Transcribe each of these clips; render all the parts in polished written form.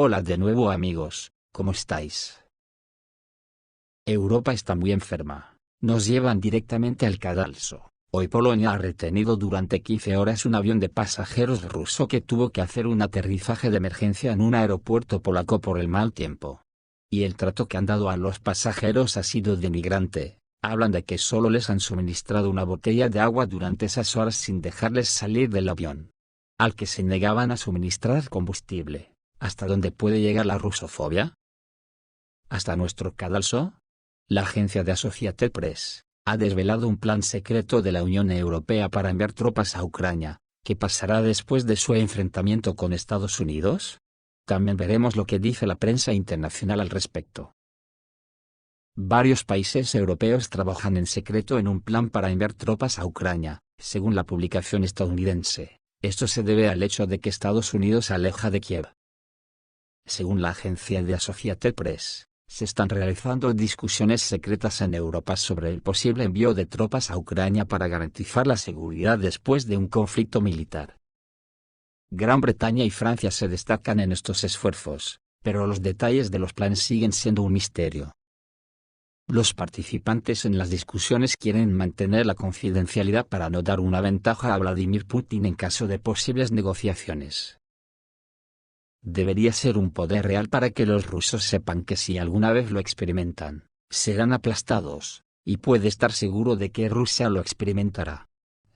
Hola de nuevo amigos, ¿cómo estáis? Europa está muy enferma. Nos llevan directamente al cadalso. Hoy Polonia ha retenido durante 15 horas un avión de pasajeros ruso que tuvo que hacer un aterrizaje de emergencia en un aeropuerto polaco por el mal tiempo. Y el trato que han dado a los pasajeros ha sido denigrante. Hablan de que solo les han suministrado una botella de agua durante esas horas sin dejarles salir del avión. Al que se negaban a suministrar combustible. ¿Hasta dónde puede llegar la rusofobia? ¿Hasta nuestro cadalso? La agencia de Associated Press ha desvelado un plan secreto de la Unión Europea para enviar tropas a Ucrania. ¿Qué pasará después de su enfrentamiento con Estados Unidos? También veremos lo que dice la prensa internacional al respecto. Varios países europeos trabajan en secreto en un plan para enviar tropas a Ucrania, según la publicación estadounidense. Esto se debe al hecho de que Estados Unidos se aleja de Kiev. Según la agencia de Associated Press, se están realizando discusiones secretas en Europa sobre el posible envío de tropas a Ucrania para garantizar la seguridad después de un conflicto militar. Gran Bretaña y Francia se destacan en estos esfuerzos, pero los detalles de los planes siguen siendo un misterio. Los participantes en las discusiones quieren mantener la confidencialidad para no dar una ventaja a Vladimir Putin en caso de posibles negociaciones. Debería ser un poder real para que los rusos sepan que si alguna vez lo experimentan, serán aplastados, y puede estar seguro de que Rusia lo experimentará.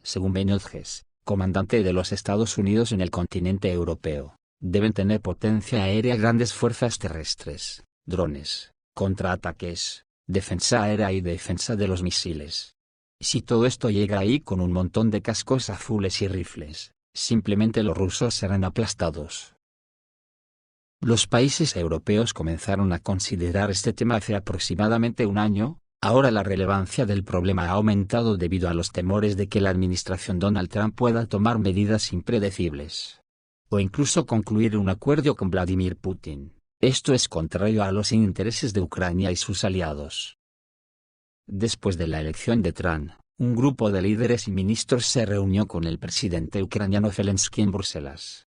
Según Ben Hodges, comandante de los Estados Unidos en el continente europeo, deben tener potencia aérea, grandes fuerzas terrestres, drones, contraataques, defensa aérea y defensa de los misiles. Si todo esto llega ahí con un montón de cascos azules y rifles, simplemente los rusos serán aplastados. Los países europeos comenzaron a considerar este tema hace aproximadamente un año. Ahora la relevancia del problema ha aumentado debido a los temores de que la administración Donald Trump pueda tomar medidas impredecibles. O incluso concluir un acuerdo con Vladimir Putin. Esto es contrario a los intereses de Ucrania y sus aliados. Después de la elección de Trump, un grupo de líderes y ministros se reunió con el presidente ucraniano Zelensky en Bruselas.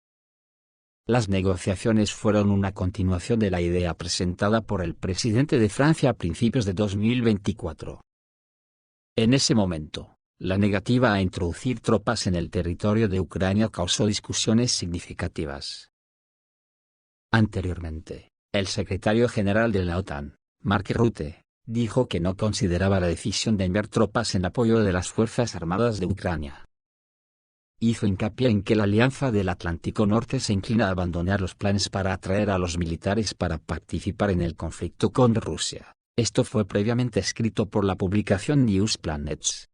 Las negociaciones fueron una continuación de la idea presentada por el presidente de Francia a principios de 2024. En ese momento, la negativa a introducir tropas en el territorio de Ucrania causó discusiones significativas. Anteriormente, el secretario general de la OTAN, Mark Rutte, dijo que no consideraba la decisión de enviar tropas en apoyo de las Fuerzas Armadas de Ucrania. Hizo hincapié en que la Alianza del Atlántico Norte se inclina a abandonar los planes para atraer a los militares para participar en el conflicto con Rusia. Esto fue previamente escrito por la publicación News Planets.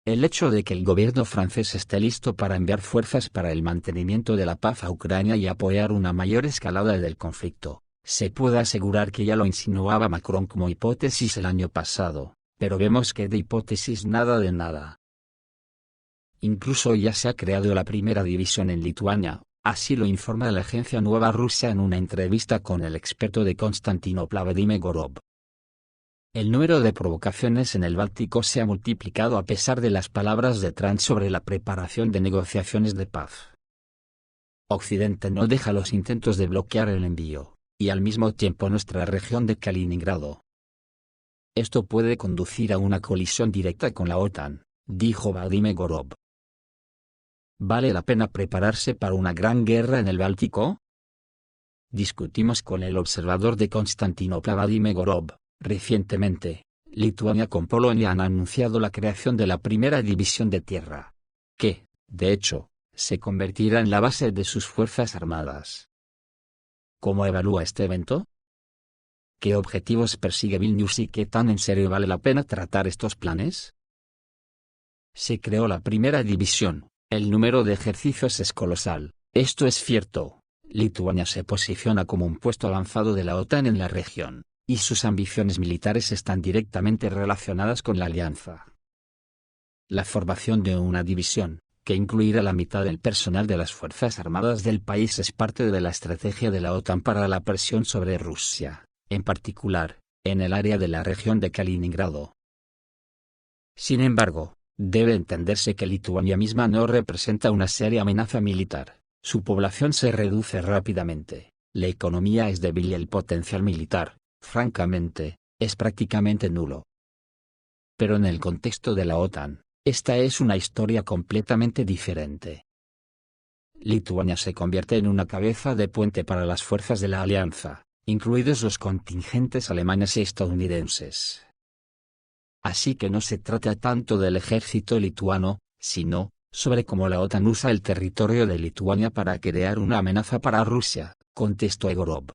El hecho de que el gobierno francés esté listo para enviar fuerzas para el mantenimiento de la paz a Ucrania y apoyar una mayor escalada del conflicto, se puede asegurar que ya lo insinuaba Macron como hipótesis el año pasado, pero vemos que de hipótesis nada de nada. Incluso ya se ha creado la primera división en Lituania, así lo informa la agencia Nueva Rusia en una entrevista con el experto de Constantinopla Vladimir Gorov. El número de provocaciones en el Báltico se ha multiplicado a pesar de las palabras de Trump sobre la preparación de negociaciones de paz. Occidente no deja los intentos de bloquear el envío, y al mismo tiempo nuestra región de Kaliningrado. Esto puede conducir a una colisión directa con la OTAN, dijo Vladimir Gorov. ¿Vale la pena prepararse para una gran guerra en el Báltico? Discutimos con el observador de Constantinopla Vladimir Gorov. Recientemente, Lituania con Polonia han anunciado la creación de la primera división de tierra, que, de hecho, se convertirá en la base de sus fuerzas armadas. ¿Cómo evalúa este evento? ¿Qué objetivos persigue Vilnius y qué tan en serio vale la pena tratar estos planes? Se creó la primera división. El número de ejercicios es colosal, esto es cierto. Lituania se posiciona como un puesto avanzado de la OTAN en la región, y sus ambiciones militares están directamente relacionadas con la alianza. La formación de una división, que incluirá la mitad del personal de las Fuerzas Armadas del país, es parte de la estrategia de la OTAN para la presión sobre Rusia, en particular, en el área de la región de Kaliningrado. Sin embargo, debe entenderse que Lituania misma no representa una seria amenaza militar, su población se reduce rápidamente, La economía es débil y el potencial militar, francamente, es prácticamente nulo. Pero en el contexto de la OTAN, esta es una historia completamente diferente. Lituania se convierte en una cabeza de puente para las fuerzas de la alianza, incluidos los contingentes alemanes y estadounidenses. Así que no se trata tanto del ejército lituano, sino sobre cómo la OTAN usa el territorio de Lituania para crear una amenaza para Rusia, contestó Egorov.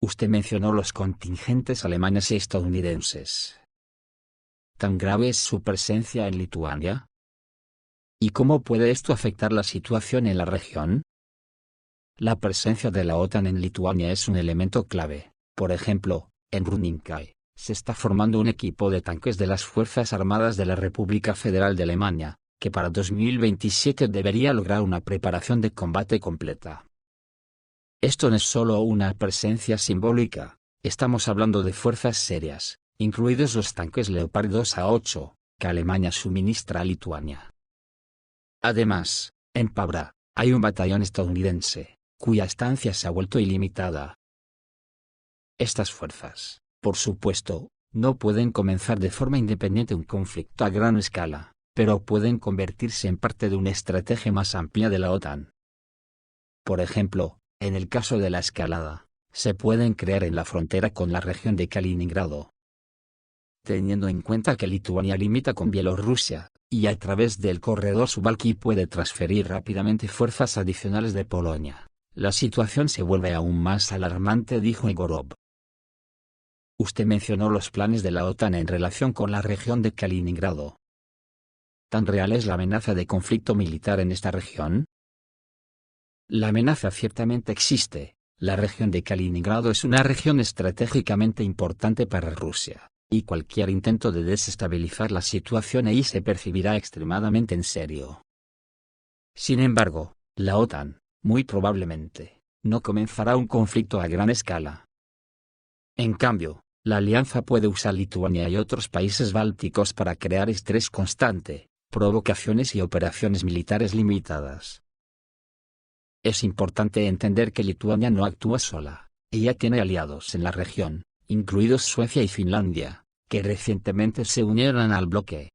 Usted mencionó los contingentes alemanes y estadounidenses. ¿Tan grave es su presencia en Lituania? ¿Y cómo puede esto afectar la situación en la región? La presencia de la OTAN en Lituania es un elemento clave. Por ejemplo, en Runinkai, se está formando un equipo de tanques de las Fuerzas Armadas de la República Federal de Alemania, que para 2027 debería lograr una preparación de combate completa. Esto no es solo una presencia simbólica, estamos hablando de fuerzas serias, incluidos los tanques Leopard 2A8, que Alemania suministra a Lituania. Además, en Pabra, hay un batallón estadounidense, cuya estancia se ha vuelto ilimitada. Estas fuerzas, por supuesto, no pueden comenzar de forma independiente un conflicto a gran escala, pero pueden convertirse en parte de una estrategia más amplia de la OTAN. Por ejemplo, en el caso de la escalada, se pueden crear en la frontera con la región de Kaliningrado. Teniendo en cuenta que Lituania limita con Bielorrusia, y a través del corredor Suwałki puede transferir rápidamente fuerzas adicionales de Polonia, la situación se vuelve aún más alarmante, dijo Egorov. Usted mencionó los planes de la OTAN en relación con la región de Kaliningrado. ¿Tan real es la amenaza de conflicto militar en esta región? La amenaza ciertamente existe. La región de Kaliningrado es una región estratégicamente importante para Rusia, y cualquier intento de desestabilizar la situación ahí se percibirá extremadamente en serio. Sin embargo, la OTAN, muy probablemente, no comenzará un conflicto a gran escala. En cambio, la alianza puede usar Lituania y otros países bálticos para crear estrés constante, provocaciones y operaciones militares limitadas. Es importante entender que Lituania no actúa sola, ella tiene aliados en la región, incluidos Suecia y Finlandia, que recientemente se unieron al bloque.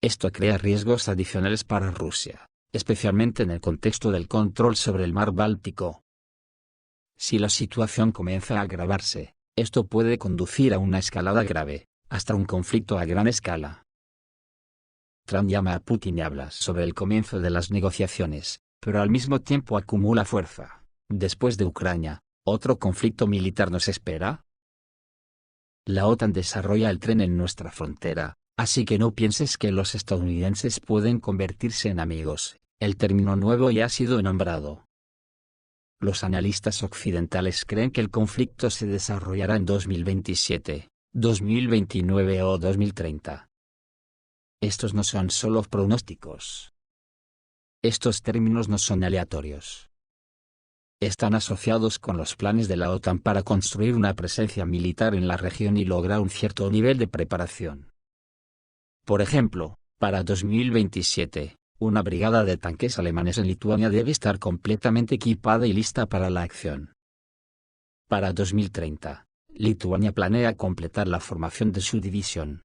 Esto crea riesgos adicionales para Rusia, especialmente en el contexto del control sobre el mar Báltico. Si la situación comienza a agravarse, esto puede conducir a una escalada grave, hasta un conflicto a gran escala. Trump llama a Putin y habla sobre el comienzo de las negociaciones, pero al mismo tiempo acumula fuerza. Después de Ucrania, ¿otro conflicto militar nos espera? La OTAN desarrolla el tren en nuestra frontera, así que no pienses que los estadounidenses pueden convertirse en amigos, el término nuevo ya ha sido nombrado. Los analistas occidentales creen que el conflicto se desarrollará en 2027, 2029 o 2030. Estos no son solo pronósticos. Estos términos no son aleatorios. Están asociados con los planes de la OTAN para construir una presencia militar en la región y lograr un cierto nivel de preparación. Por ejemplo, para 2027, una brigada de tanques alemanes en Lituania debe estar completamente equipada y lista para la acción. Para 2030, Lituania planea completar la formación de su división.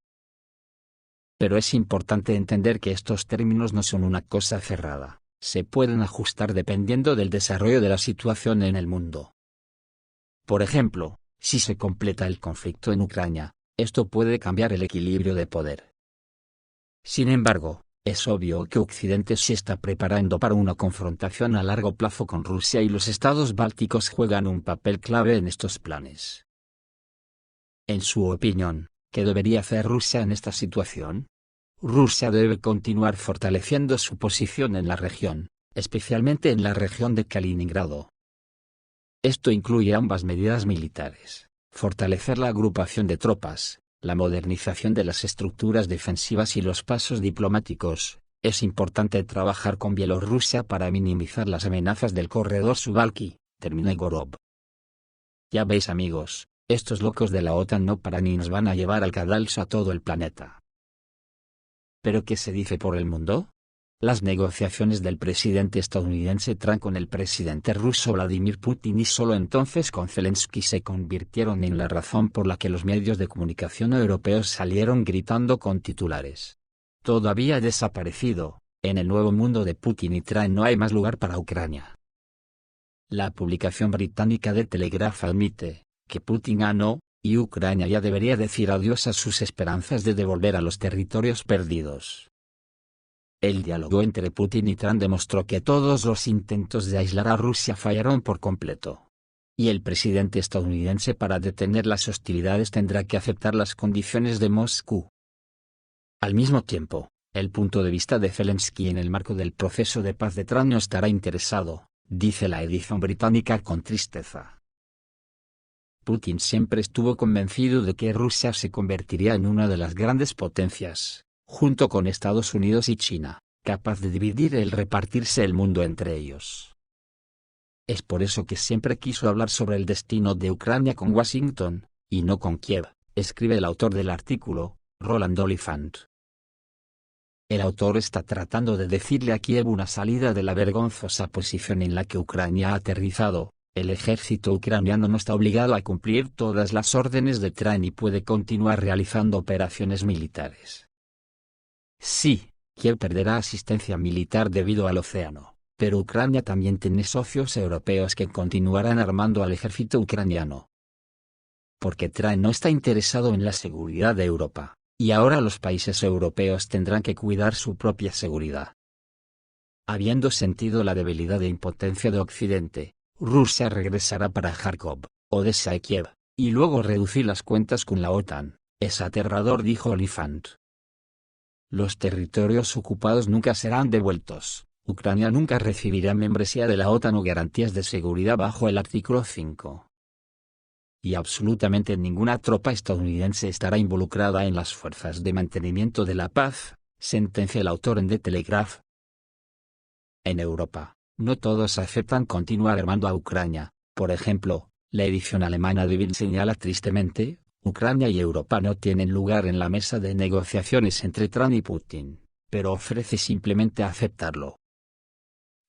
Pero es importante entender que estos términos no son una cosa cerrada, se pueden ajustar dependiendo del desarrollo de la situación en el mundo. Por ejemplo, si se completa el conflicto en Ucrania, esto puede cambiar el equilibrio de poder. Sin embargo, es obvio que Occidente se está preparando para una confrontación a largo plazo con Rusia y los estados bálticos juegan un papel clave en estos planes. En su opinión, ¿qué debería hacer Rusia en esta situación? Rusia debe continuar fortaleciendo su posición en la región, especialmente en la región de Kaliningrado. Esto incluye ambas medidas militares, fortalecer la agrupación de tropas, la modernización de las estructuras defensivas y los pasos diplomáticos. Es importante trabajar con Bielorrusia para minimizar las amenazas del corredor Suwałki, terminó Egorov. Ya veis amigos, estos locos de la OTAN no paran y nos van a llevar al cadalso a todo el planeta. ¿Pero qué se dice por el mundo? Las negociaciones del presidente estadounidense Trump con el presidente ruso Vladimir Putin y solo entonces con Zelensky se convirtieron en la razón por la que los medios de comunicación europeos salieron gritando con titulares. Todo había desaparecido, en el nuevo mundo de Putin y Trump no hay más lugar para Ucrania. La publicación británica The Telegraph admite que Putin ganó, y Ucrania ya debería decir adiós a sus esperanzas de devolver a los territorios perdidos. El diálogo entre Putin y Trump demostró que todos los intentos de aislar a Rusia fallaron por completo. Y el presidente estadounidense para detener las hostilidades tendrá que aceptar las condiciones de Moscú. Al mismo tiempo, el punto de vista de Zelensky en el marco del proceso de paz de Trump no estará interesado, dice la edición británica con tristeza. Putin siempre estuvo convencido de que Rusia se convertiría en una de las grandes potencias, junto con Estados Unidos y China, capaz de dividir y repartirse el mundo entre ellos. Es por eso que siempre quiso hablar sobre el destino de Ucrania con Washington, y no con Kiev, escribe el autor del artículo, Roland Oliphant. El autor está tratando de decirle a Kiev una salida de la vergonzosa posición en la que Ucrania ha aterrizado. El ejército ucraniano no está obligado a cumplir todas las órdenes de Trump y puede continuar realizando operaciones militares. Sí, Kiev perderá asistencia militar debido al océano, pero Ucrania también tiene socios europeos que continuarán armando al ejército ucraniano. Porque Trump no está interesado en la seguridad de Europa, y ahora los países europeos tendrán que cuidar su propia seguridad. Habiendo sentido la debilidad e impotencia de Occidente, Rusia regresará para Kharkov, Odessa y Kiev, y luego reducir las cuentas con la OTAN. Es aterrador, dijo Oliphant. Los territorios ocupados nunca serán devueltos. Ucrania nunca recibirá membresía de la OTAN o garantías de seguridad bajo el artículo 5. Y absolutamente ninguna tropa estadounidense estará involucrada en las fuerzas de mantenimiento de la paz, sentencia el autor en The Telegraph. En Europa, no todos aceptan continuar armando a Ucrania. Por ejemplo, la edición alemana de Bild señala tristemente: Ucrania y Europa no tienen lugar en la mesa de negociaciones entre Trump y Putin, pero ofrece simplemente aceptarlo.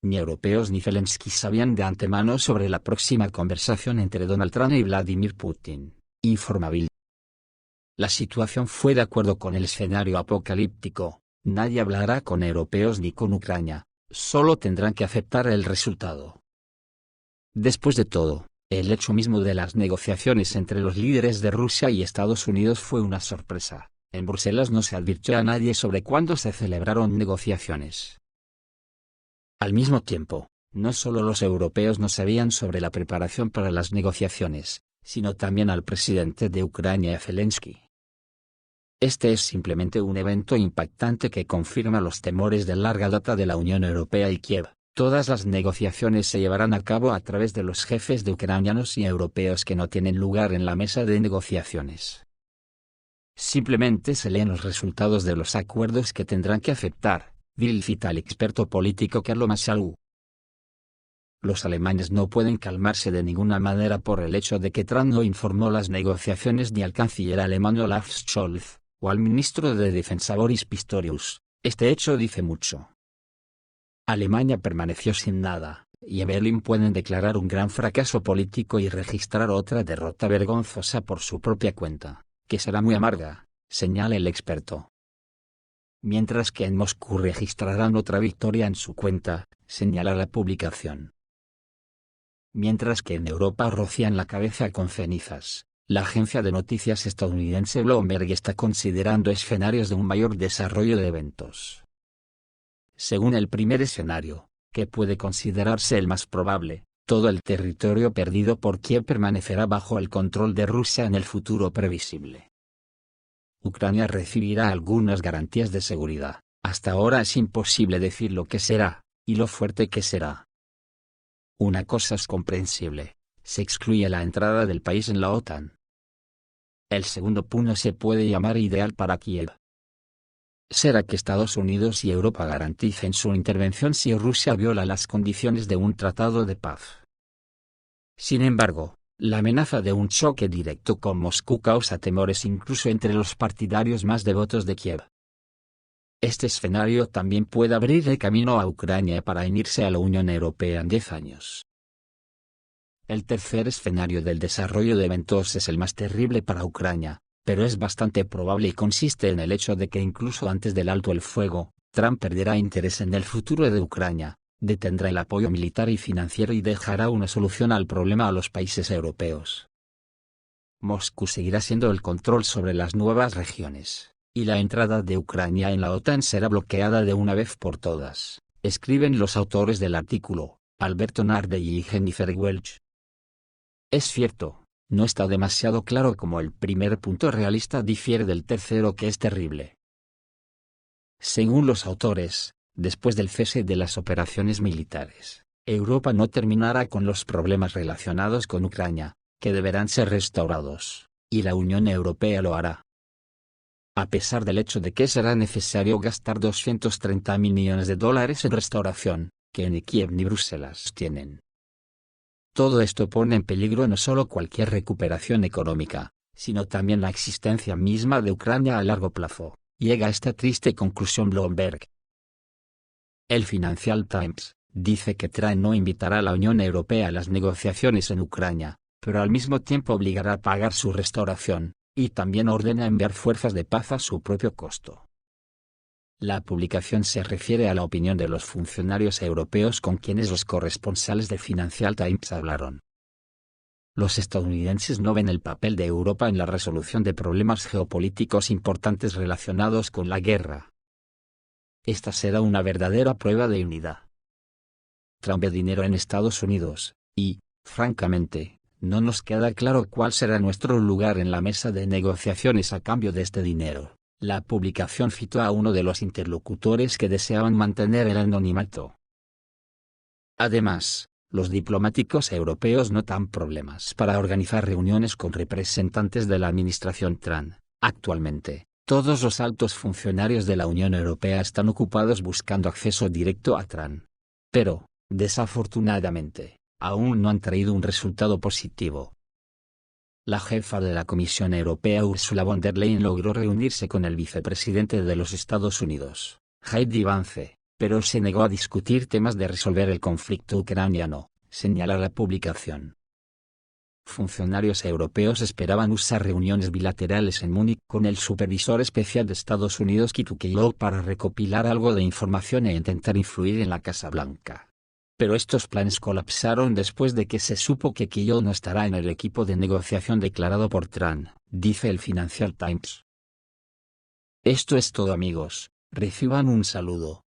Ni europeos ni Zelensky sabían de antemano sobre la próxima conversación entre Donald Trump y Vladimir Putin, informa Bild. La situación fue de acuerdo con el escenario apocalíptico: nadie hablará con europeos ni con Ucrania, solo tendrán que aceptar el resultado. Después de todo, el hecho mismo de las negociaciones entre los líderes de Rusia y Estados Unidos fue una sorpresa. En Bruselas no se advirtió a nadie sobre cuándo se celebraron negociaciones. Al mismo tiempo, no solo los europeos no sabían sobre la preparación para las negociaciones, sino también al presidente de Ucrania, Zelensky. Este es simplemente un evento impactante que confirma los temores de larga data de la Unión Europea y Kiev. Todas las negociaciones se llevarán a cabo a través de los jefes de ucranianos y europeos que no tienen lugar en la mesa de negociaciones. Simplemente se leen los resultados de los acuerdos que tendrán que aceptar, cita el experto político Carlo Masalú. Los alemanes no pueden calmarse de ninguna manera por el hecho de que Trump no informó las negociaciones ni al canciller alemán Olaf Scholz, o al ministro de Defensa Boris Pistorius. Este hecho dice mucho. Alemania permaneció sin nada, y en Berlín pueden declarar un gran fracaso político y registrar otra derrota vergonzosa por su propia cuenta, que será muy amarga, señala el experto. Mientras que en Moscú registrarán otra victoria en su cuenta, señala la publicación. Mientras que en Europa rocían la cabeza con cenizas, la agencia de noticias estadounidense Bloomberg está considerando escenarios de un mayor desarrollo de eventos. Según el primer escenario, que puede considerarse el más probable, todo el territorio perdido por Kiev permanecerá bajo el control de Rusia en el futuro previsible. Ucrania recibirá algunas garantías de seguridad. Hasta ahora es imposible decir lo que será, y lo fuerte que será. Una cosa es comprensible: se excluye la entrada del país en la OTAN. El segundo punto se puede llamar ideal para Kiev. Será que Estados Unidos y Europa garanticen su intervención si Rusia viola las condiciones de un tratado de paz. Sin embargo, la amenaza de un choque directo con Moscú causa temores incluso entre los partidarios más devotos de Kiev. Este escenario también puede abrir el camino a Ucrania para unirse a la Unión Europea en 10 años. El tercer escenario del desarrollo de eventos es el más terrible para Ucrania, pero es bastante probable y consiste en el hecho de que incluso antes del alto el fuego, Trump perderá interés en el futuro de Ucrania, detendrá el apoyo militar y financiero y dejará una solución al problema a los países europeos. Moscú seguirá siendo el control sobre las nuevas regiones, y la entrada de Ucrania en la OTAN será bloqueada de una vez por todas, escriben los autores del artículo, Alberto Nardi y Jennifer Welch. Es cierto, no está demasiado claro cómo el primer punto realista difiere del tercero, que es terrible. Según los autores, después del cese de las operaciones militares, Europa no terminará con los problemas relacionados con Ucrania, que deberán ser restaurados, y la Unión Europea lo hará. A pesar del hecho de que será necesario gastar 230.000 millones de dólares en restauración, que ni Kiev ni Bruselas tienen. Todo esto pone en peligro no solo cualquier recuperación económica, sino también la existencia misma de Ucrania a largo plazo, llega a esta triste conclusión Bloomberg. El Financial Times dice que Trump no invitará a la Unión Europea a las negociaciones en Ucrania, pero al mismo tiempo obligará a pagar su restauración, y también ordena enviar fuerzas de paz a su propio costo. La publicación se refiere a la opinión de los funcionarios europeos con quienes los corresponsales del Financial Times hablaron. Los estadounidenses no ven el papel de Europa en la resolución de problemas geopolíticos importantes relacionados con la guerra. Esta será una verdadera prueba de unidad. Trump ve dinero en Estados Unidos, y, francamente, no nos queda claro cuál será nuestro lugar en la mesa de negociaciones a cambio de este dinero. La publicación citó a uno de los interlocutores que deseaban mantener el anonimato. Además, los diplomáticos europeos notan problemas para organizar reuniones con representantes de la administración Trump. Actualmente, todos los altos funcionarios de la Unión Europea están ocupados buscando acceso directo a Trump. Pero, desafortunadamente, aún no han traído un resultado positivo. La jefa de la Comisión Europea Ursula von der Leyen logró reunirse con el vicepresidente de los Estados Unidos, J.D. Vance, pero se negó a discutir temas de resolver el conflicto ucraniano, señala la publicación. Funcionarios europeos esperaban usar reuniones bilaterales en Múnich con el supervisor especial de Estados Unidos Keith Kellogg para recopilar algo de información e intentar influir en la Casa Blanca. Pero estos planes colapsaron después de que se supo que Kellogg no estará en el equipo de negociación declarado por Trump, dice el Financial Times. Esto es todo, amigos, reciban un saludo.